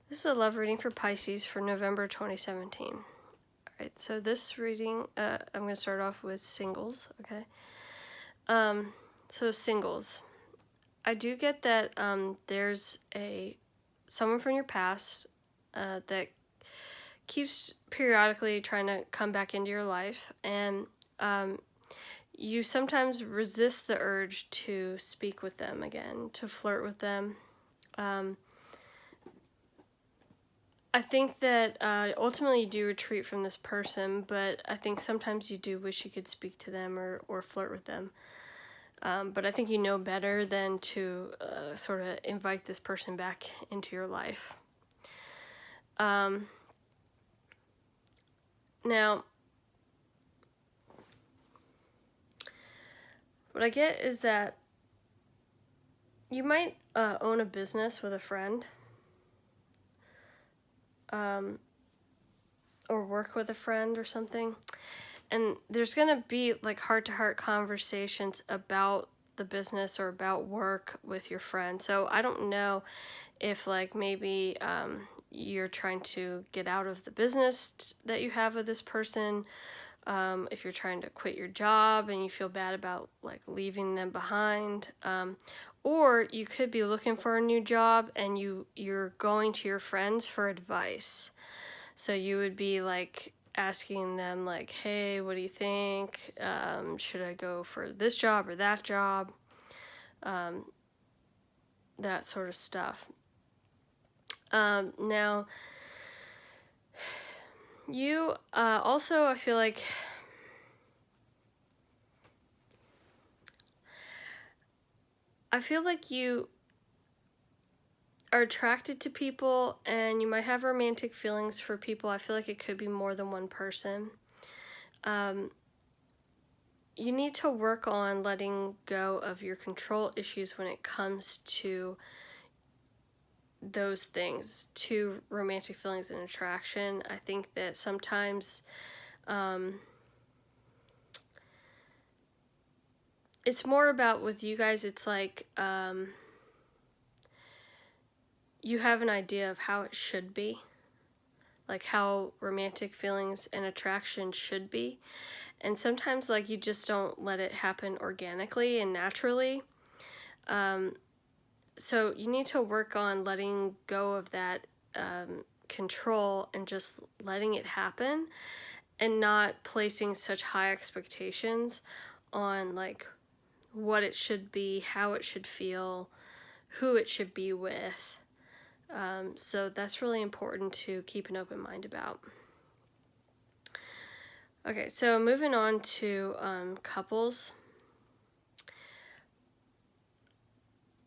This is a love reading for Pisces for November 2017. All right, so this reading, I'm going to start off with singles, okay? So singles. I do get that there's someone from your past that keeps periodically trying to come back into your life, and you sometimes resist the urge to speak with them again, to flirt with them. I think that ultimately you do retreat from this person, but I think sometimes you do wish you could speak to them or flirt with them. But I think you know better than to sort of invite this person back into your life. Now, what I get is that you might own a business with a friend, or work with a friend or something, and there's gonna be like heart-to-heart conversations about the business or about work with your friend. So I don't know if like maybe you're trying to get out of the business that you have with this person, if you're trying to quit your job and you feel bad about like leaving them behind, or you could be looking for a new job and you're going to your friends for advice. So you would be like asking them like, hey, what do you think? Should I go for this job or that job? That sort of stuff. Now, you also, I feel like you are attracted to people and you might have romantic feelings for people. I feel like it could be more than one person. You need to work on letting go of your control issues when it comes to those things, to romantic feelings and attraction. I think that sometimes it's more about, with you guys, it's like you have an idea of how it should be, like how romantic feelings and attraction should be. And sometimes like you just don't let it happen organically and naturally. So you need to work on letting go of that control and just letting it happen, and not placing such high expectations on like what it should be, how it should feel, who it should be with. So that's really important to keep an open mind about. Okay, so moving on to couples.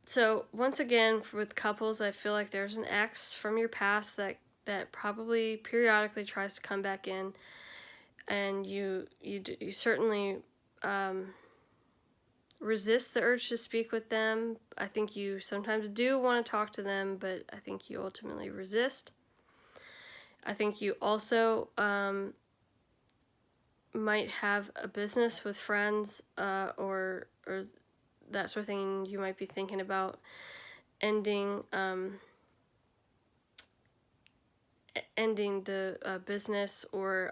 So once again, with couples, I feel like there's an ex from your past that probably periodically tries to come back in, and you certainly resist the urge to speak with them. I think you sometimes do want to talk to them, but I think you ultimately resist. I think you also might have a business with friends, or that sort of thing. You might be thinking about ending the business, or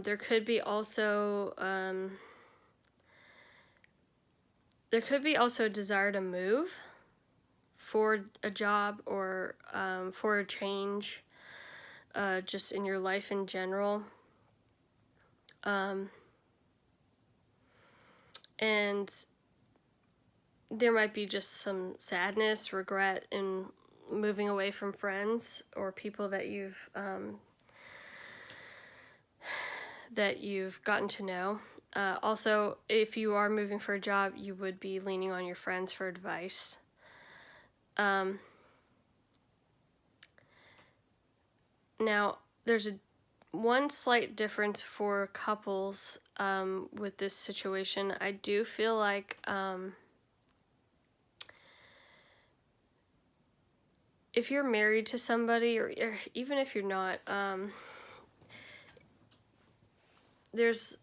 there could be also a desire to move for a job, or for a change, just in your life in general. And there might be just some sadness, regret in moving away from friends or people that you've gotten to know. Also, if you are moving for a job, you would be leaning on your friends for advice. Now, there's one slight difference for couples with this situation. I do feel like if you're married to somebody, or even if you're not, there's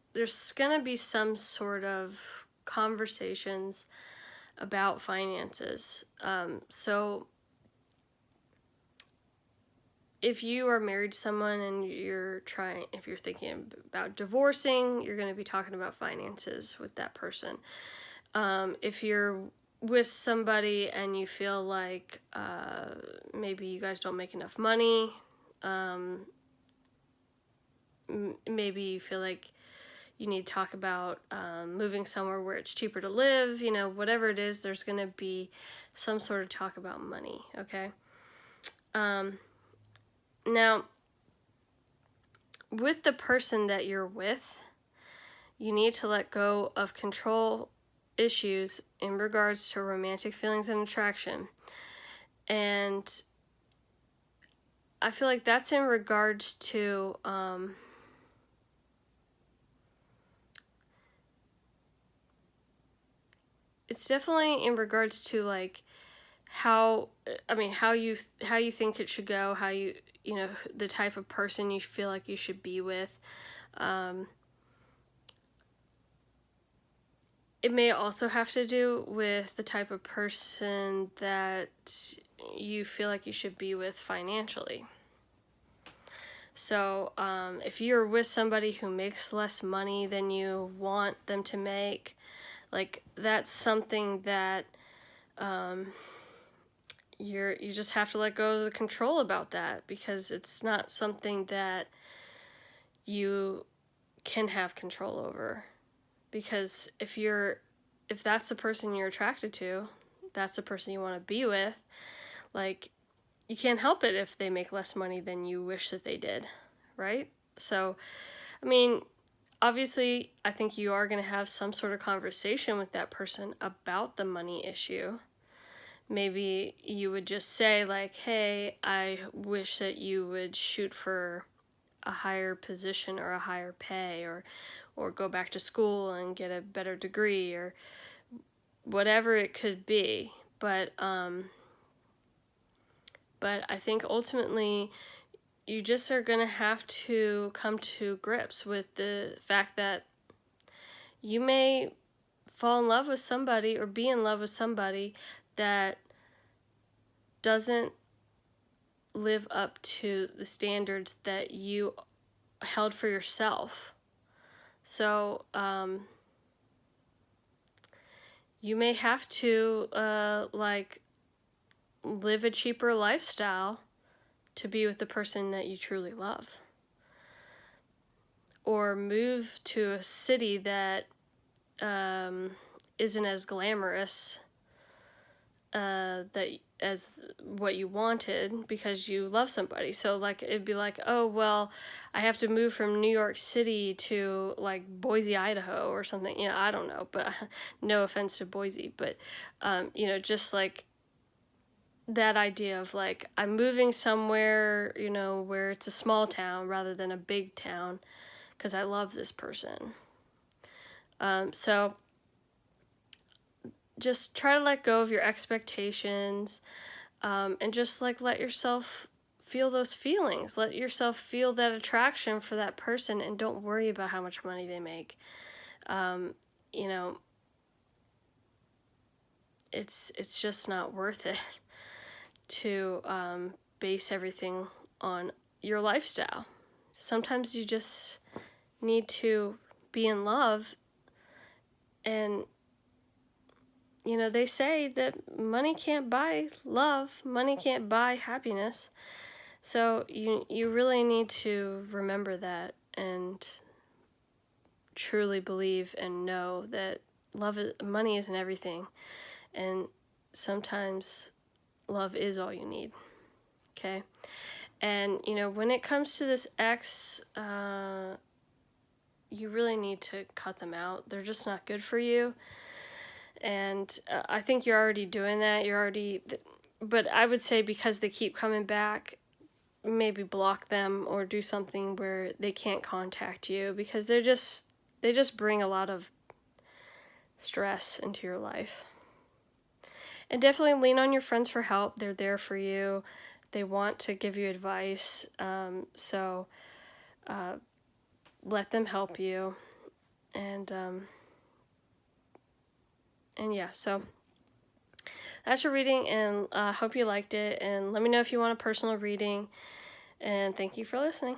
gonna be some sort of conversations about finances. So if you are married to someone and if you're thinking about divorcing, you're going to be talking about finances with that person. If you're with somebody and you feel like maybe you guys don't make enough money, maybe you feel like you need to talk about moving somewhere where it's cheaper to live, whatever it is, there's going to be some sort of talk about money, okay? Now, with the person that you're with, you need to let go of control issues in regards to romantic feelings and attraction. And I feel like that's in regards to it's definitely in regards to like how you think it should go, how the type of person you feel like you should be with. It may also have to do with the type of person that you feel like you should be with financially. So if you're with somebody who makes less money than you want them to make, like that's something that you just have to let go of the control about that, because it's not something that you can have control over. Because if that's the person you're attracted to, that's the person you want to be with, like you can't help it if they make less money than you wish that they did, right? So, I mean, obviously, I think you are going to have some sort of conversation with that person about the money issue. Maybe you would just say like, hey, I wish that you would shoot for a higher position or a higher pay, or go back to school and get a better degree, or whatever it could be. But I think ultimately you just are going to have to come to grips with the fact that you may fall in love with somebody or be in love with somebody that doesn't live up to the standards that you held for yourself. So you may have to live a cheaper lifestyle to be with the person that you truly love, or move to a city that isn't as glamorous that as what you wanted because you love somebody. So like it'd be like, oh well, I have to move from New York City to like Boise, Idaho or something. I don't know, but no offense to Boise, but just like that idea of like I'm moving somewhere, where it's a small town rather than a big town because I love this person. So just try to let go of your expectations, and just like let yourself feel those feelings. Let yourself feel that attraction for that person, and don't worry about how much money they make. It's just not worth it to base everything on your lifestyle. Sometimes you just need to be in love, and they say that money can't buy love, money can't buy happiness. So you really need to remember that and truly believe and know that money isn't everything, and sometimes love is all you need. Okay? And when it comes to this ex, you really need to cut them out. They're just not good for you. And I think you're already doing that. But I would say because they keep coming back, maybe block them or do something where they can't contact you, because they just bring a lot of stress into your life. And definitely lean on your friends for help. They're there for you. They want to give you advice. So let them help you. And yeah, so That's your reading, and I hope you liked it. And let me know if you want a personal reading. And thank you for listening.